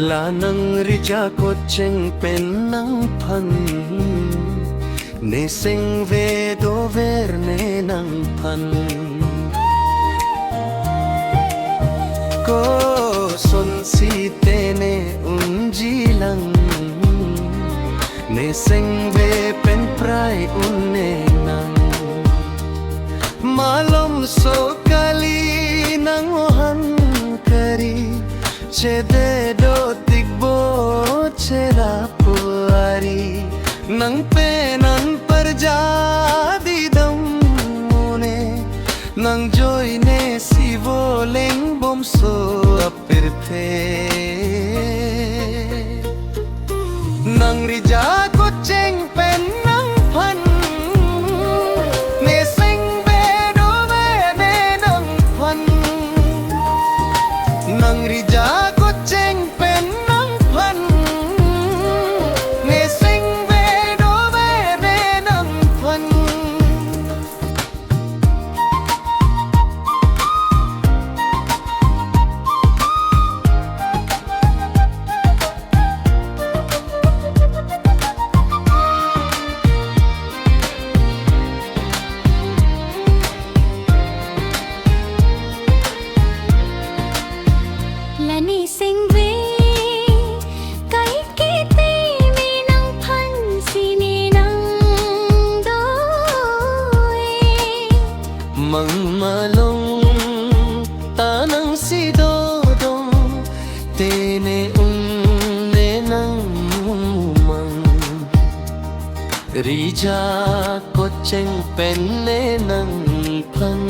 ลานังริจากดเจงเป็นนังพันเนเซงเวโดเวรเนนังพันก็สนสีเตเนอุนจีลังเนเซงเวเป็นไพรอุนเนนังมาลมโซกาลีนังหันกะรีเชเดโดติกโบเชราปุอารีนังเปนันปรจาดิดัมมูเนนังจอยเนสิโวเลงบอมโซอปิรเพนังริจากดเจงเป็นนังพันเนเซงเบโดเวเนนังพันนังริจากดเจงเป็นนังพันเนเซงเบโดเวเนนังพันและนี่สิ่งวีไก่กีตีมีนังพันสีนีนังโดยมังมาลงตานังสีโดดงเตเนอุนเนนังมังริจากดเจงเป็นเนนังพัน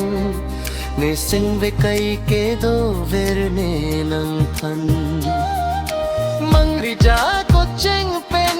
เนเซงเวไกเกโดเวรเนนังพันมังริจากดเจงเป็น